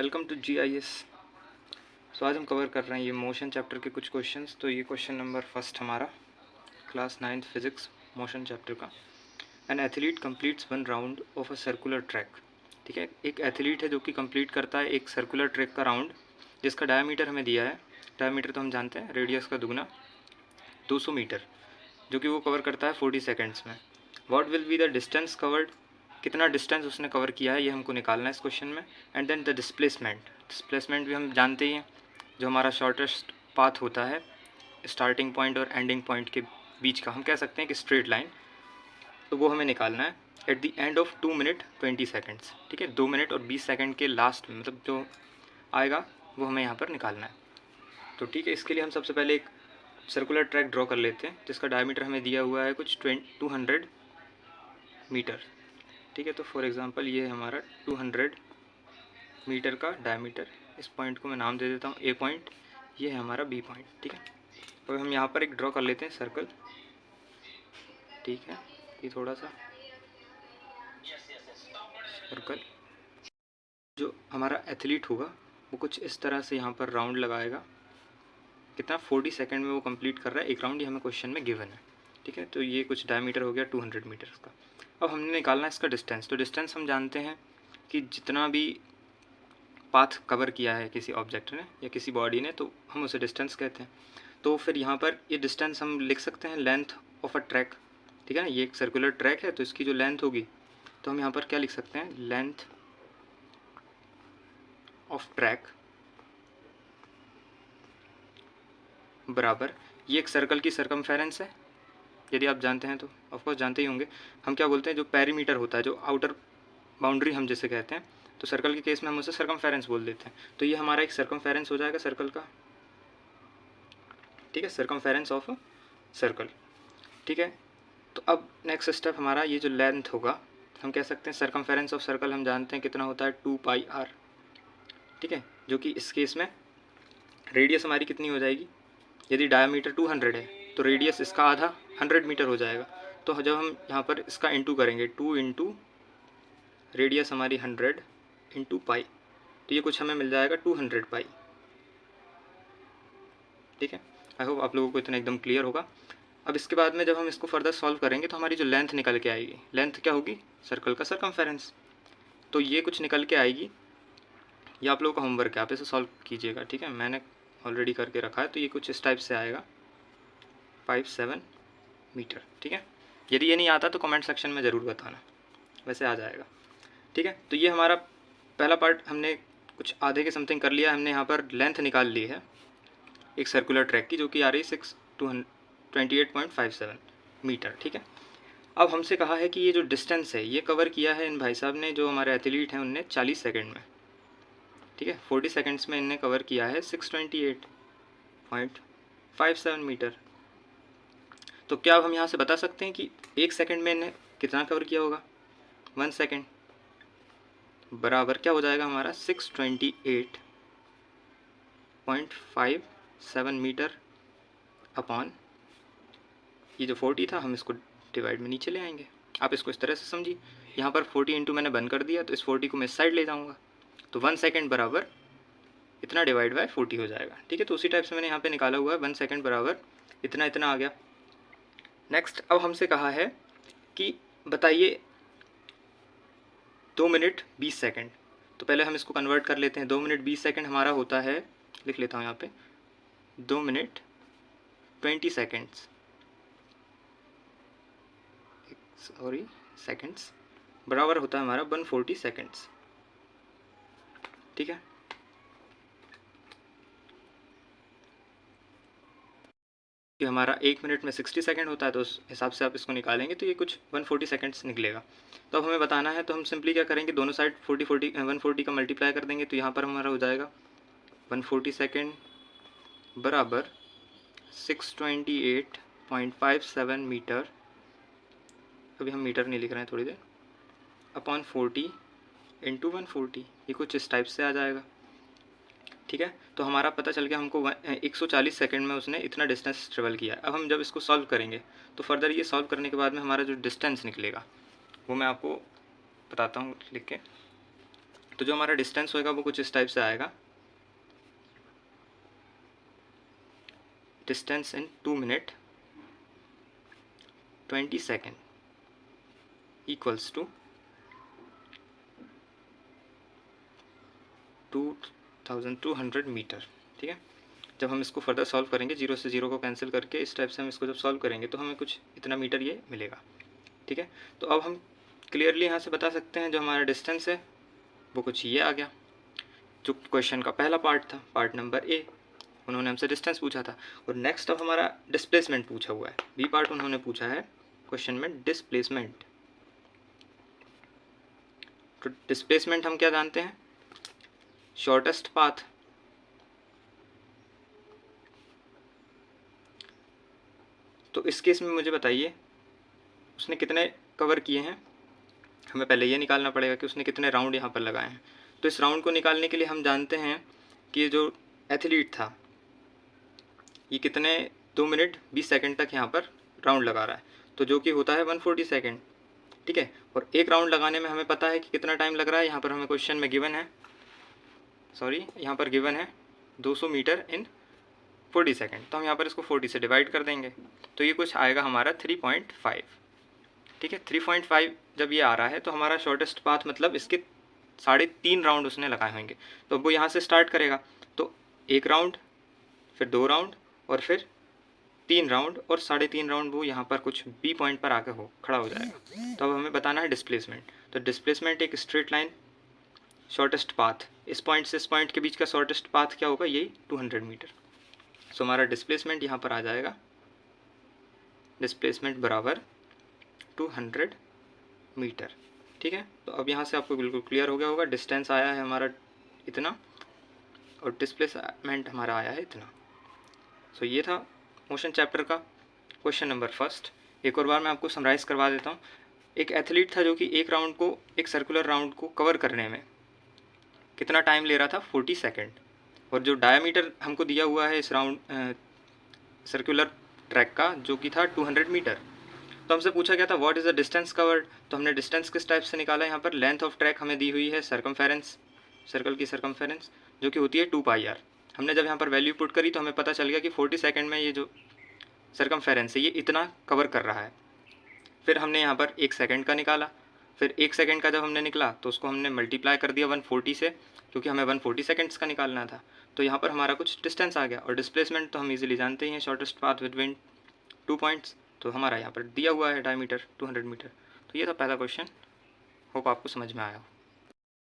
Welcome to GIS। सो आज हम cover कर रहे हैं ये मोशन चैप्टर के कुछ क्वेश्चंस। तो ये क्वेश्चन नंबर फर्स्ट हमारा class 9th physics motion chapter का। An athlete completes one round of a circular track. ठीक है, एक एथलीट है जो कि कंप्लीट करता है एक सर्कुलर ट्रैक का राउंड, जिसका डायमीटर हमें दिया है। डायमीटर तो हम जानते हैं, रेडियस का दुगना 200 मीटर, जो कि वो कवर करता है 40 सेकेंड्स में। What will be the distance covered, कितना डिस्टेंस उसने कवर किया है, ये हमको निकालना है इस क्वेश्चन में। एंड देन द डिस्प्लेसमेंट भी हम जानते ही हैं, जो हमारा शॉर्टेस्ट पाथ होता है स्टार्टिंग पॉइंट और एंडिंग पॉइंट के बीच का, हम कह सकते हैं कि स्ट्रेट लाइन, तो वो हमें निकालना है at the end of 2 minute 20 seconds. ठीक है, 2 मिनट और 20 सेकेंड के लास्ट में, मतलब जो आएगा वो हमें यहाँ पर निकालना है। तो ठीक है, इसके लिए हम सबसे पहले एक सर्कुलर ट्रैक ड्रॉ कर लेते हैं, जिसका डायमीटर हमें दिया हुआ है कुछ 200 मीटर। ठीक है, तो फॉर एग्ज़ाम्पल ये हमारा 200 मीटर का डायमीटर। इस पॉइंट को मैं नाम दे देता हूँ ए पॉइंट, ये है हमारा बी पॉइंट। ठीक है, तो हम यहाँ पर एक ड्रॉ कर लेते हैं सर्कल। ठीक है, ये थोड़ा सा सर्कल, जो हमारा एथलीट होगा वो कुछ इस तरह से यहाँ पर राउंड लगाएगा। कितना 40 सेकेंड में वो कंप्लीट कर रहा है एक राउंड, ये हमें क्वेश्चन में गिवन है। ठीक है, तो ये कुछ डायमीटर हो गया 200 मीटर का। अब हमने निकालना है इसका डिस्टेंस। तो डिस्टेंस हम जानते हैं कि जितना भी पाथ कवर किया है किसी ऑब्जेक्ट ने या किसी बॉडी ने, तो हम उसे डिस्टेंस कहते हैं। तो फिर यहाँ पर ये डिस्टेंस हम लिख सकते हैं लेंथ ऑफ अ ट्रैक। ठीक है ना, ये एक सर्कुलर ट्रैक है, तो इसकी जो लेंथ होगी तो हम यहाँ पर क्या लिख सकते हैं, लेंथ ऑफ ट्रैक बराबर, ये एक सर्कल की सरकमफेरेंस है। यदि आप जानते हैं तो ऑफकोर्स जानते ही होंगे, हम क्या बोलते हैं, जो पेरीमीटर होता है, जो आउटर बाउंड्री हम जिसे कहते हैं, तो सर्कल के केस में हम उसे सरकमफेरेंस बोल देते हैं। तो ये हमारा एक सरकमफेरेंस हो जाएगा सर्कल का। ठीक है, सरकमफेरेंस ऑफ सर्कल। ठीक है, तो अब नेक्स्ट स्टेप हमारा ये जो लेंथ होगा, हम कह सकते हैं सरकमफेरेंस ऑफ सर्कल हम जानते हैं कितना होता है 2πr। ठीक है, जो कि इस केस में रेडियस हमारी कितनी हो जाएगी, यदि डायमीटर 200 है तो रेडियस इसका आधा 100 मीटर हो जाएगा। तो जब हम यहाँ पर इसका इंटू करेंगे, 2 इंटू रेडियस हमारी 100 इंटू पाई, तो ये कुछ हमें मिल जाएगा 200 पाई। ठीक है, आई होप आप लोगों को इतना एकदम क्लियर होगा। अब इसके बाद में जब हम इसको फर्दर सॉल्व करेंगे तो हमारी जो लेंथ निकल के आएगी, लेंथ क्या होगी, सर्कल का सरकमफेरेंस, तो ये कुछ निकल के आएगी। ये आप लोगों का होमवर्क है, आप इसे सॉल्व कीजिएगा। ठीक है, मैंने ऑलरेडी करके रखा है, तो ये कुछ इस टाइप से आएगा 57 मीटर। ठीक है, यदि ये नहीं आता तो कमेंट सेक्शन में ज़रूर बताना, वैसे आ जाएगा। ठीक है, तो ये हमारा पहला पार्ट हमने कुछ आधे के समथिंग कर लिया। हमने यहाँ पर लेंथ निकाल ली है एक सर्कुलर ट्रैक की, जो कि आ रही है 28.57 मीटर। ठीक है, अब हमसे कहा है कि ये जो डिस्टेंस है ये कवर किया है इन भाई साहब ने, जो हमारे एथलीट हैं, उनने 40 सेकेंड में। ठीक है, 40 सेकेंड्स में इनने कवर किया है 628.57 मीटर। तो क्या अब हम यहाँ से बता सकते हैं कि एक सेकेंड में इन्हें कितना कवर किया होगा, 1 सेकेंड बराबर क्या हो जाएगा हमारा 628.57 मीटर अपॉन ये जो 40 था, हम इसको डिवाइड में नीचे ले आएंगे। आप इसको इस तरह से समझिए, यहाँ पर 40 इंटू मैंने बंद कर दिया, तो इस 40 को मैं इस साइड ले जाऊँगा, तो 1 सेकेंड बराबर इतना डिवाइड बाय 40 हो जाएगा। ठीक है, तो उसी टाइप से मैंने यहाँ पे निकाला हुआ है 1 सेकेंड बराबर इतना इतना आ गया। नेक्स्ट, अब हमसे कहा है कि बताइए 2 मिनट 20 सेकेंड। तो पहले हम इसको कन्वर्ट कर लेते हैं। 2 मिनट 20 सेकेंड हमारा होता है, लिख लेता हूँ यहाँ पे, 2 मिनट 20 सेकेंड्स, सॉरी सेकेंड्स, बराबर होता है हमारा 140 सेकेंड्स। ठीक है, कि हमारा 1 मिनट में 60 सेकेंड होता है, तो उस हिसाब से आप इसको निकालेंगे तो ये कुछ 140 सेकेंड्स निकलेगा। तो अब हमें बताना है, तो हम सिंपली क्या करेंगे, दोनों साइड 140 का मल्टीप्लाई कर देंगे, तो यहाँ पर हमारा हो जाएगा 140 सेकेंड बराबर 628.57 मीटर, अभी हम मीटर नहीं लिख रहे हैं थोड़ी देर, अपॉन 40 इंटू 140, ये कुछ इस टाइप से आ जाएगा। ठीक है, तो हमारा पता चल गया हमको 140 सेकंड में उसने इतना डिस्टेंस ट्रेवल किया। अब हम जब इसको सॉल्व करेंगे तो फर्दर ये सॉल्व करने के बाद में हमारा जो डिस्टेंस निकलेगा वो मैं आपको बताता हूँ लिख के। तो जो हमारा डिस्टेंस होएगा वो कुछ इस टाइप से आएगा, distance in 2 minute 20 second equals to 2200 metre. ठीक है, जब हम इसको फर्दर सॉल्व करेंगे, 0 से 0 को कैंसिल करके इस टाइप से हम इसको जब सॉल्व करेंगे तो हमें कुछ इतना मीटर ये मिलेगा। ठीक है, तो अब हम क्लियरली यहाँ से बता सकते हैं जो हमारा डिस्टेंस है वो कुछ ये आ गया, जो क्वेश्चन का पहला पार्ट था, पार्ट नंबर ए, उन्होंने हमसे डिस्टेंस पूछा था। और नेक्स्ट अब हमारा डिस्प्लेसमेंट पूछा हुआ है, बी पार्ट उन्होंने पूछा है क्वेश्चन में डिस्प्लेसमेंट। तो डिस्प्लेसमेंट हम क्या जानते हैं, शॉर्टेस्ट पाथ। तो इस केस में मुझे बताइए उसने कितने कवर किए हैं, हमें पहले ये निकालना पड़ेगा कि उसने कितने राउंड यहाँ पर लगाए हैं। तो इस राउंड को निकालने के लिए हम जानते हैं कि जो एथलीट था ये कितने 2 मिनट 20 सेकंड तक यहाँ पर राउंड लगा रहा है, तो जो कि होता है 140 सेकंड। ठीक है, और एक राउंड लगाने में हमें पता है कि कितना टाइम लग रहा है, यहाँ पर हमें क्वेश्चन में गिवन है, यहाँ पर गिवन है 200 मीटर इन 40 सेकंड। तो हम यहाँ पर इसको 40 से डिवाइड कर देंगे, तो ये कुछ आएगा हमारा 3.5। ठीक है, 3.5 जब ये आ रहा है तो हमारा शॉर्टेस्ट पाथ मतलब इसके 3.5 राउंड उसने लगाए होंगे। तो अब वो यहाँ से स्टार्ट करेगा, तो 1 राउंड, फिर 2 राउंड, और फिर 3 राउंड, और 3.5 राउंड वो यहाँ पर कुछ बी पॉइंट पर आकर खड़ा हो जाएगा। तो अब हमें बताना है डिस्प्लेसमेंट। तो डिस्प्लेसमेंट एक स्ट्रेट लाइन, शॉर्टेस्ट पाथ, इस पॉइंट से इस पॉइंट के बीच का शॉर्टेस्ट पाथ क्या होगा, यही 200 मीटर। सो हमारा डिस्प्लेसमेंट यहाँ पर आ जाएगा, डिस्प्लेसमेंट बराबर 200 मीटर। ठीक है, तो अब यहाँ से आपको बिल्कुल क्लियर हो गया होगा, डिस्टेंस आया है हमारा इतना और डिस्प्लेसमेंट हमारा आया है इतना। सो ये था मोशन चैप्टर का क्वेश्चन नंबर फर्स्ट। एक और बार मैं आपको समराइज़ करवा देता हूँ। एक एथलीट था जो कि एक सर्कुलर राउंड को कवर करने में कितना टाइम ले रहा था, 40 सेकेंड। और जो डायमीटर हमको दिया हुआ है इस राउंड सर्कुलर ट्रैक का, जो कि था 200 मीटर। तो हमसे पूछा गया था what is the distance covered. तो हमने डिस्टेंस किस टाइप से निकाला, यहाँ पर लेंथ ऑफ ट्रैक हमें दी हुई है, सर्कमफेरेंस, सर्कल की सर्कमफेरेंस जो कि होती है 2πr। हमने जब यहाँ पर वैल्यू पुट करी तो हमें पता चल गया कि 40 सेकेंड में ये जो सर्कमफेरेंस है ये इतना कवर कर रहा है। फिर हमने यहाँ पर 1 सेकेंड का निकाला, फिर 1 सेकेंड का जब हमने निकला तो उसको हमने मल्टीप्लाई कर दिया 140 से, क्योंकि हमें 140 सेकेंड्स का निकालना था। तो यहाँ पर हमारा कुछ डिस्टेंस आ गया। और डिस्प्लेसमेंट तो हम इजीली जानते ही हैं, शॉर्टेस्ट पाथ बिटवीन 2 पॉइंट्स। तो हमारा यहाँ पर दिया हुआ है डायमीटर 200 मीटर। तो ये था पहला क्वेश्चन, होप आपको समझ में आया हो।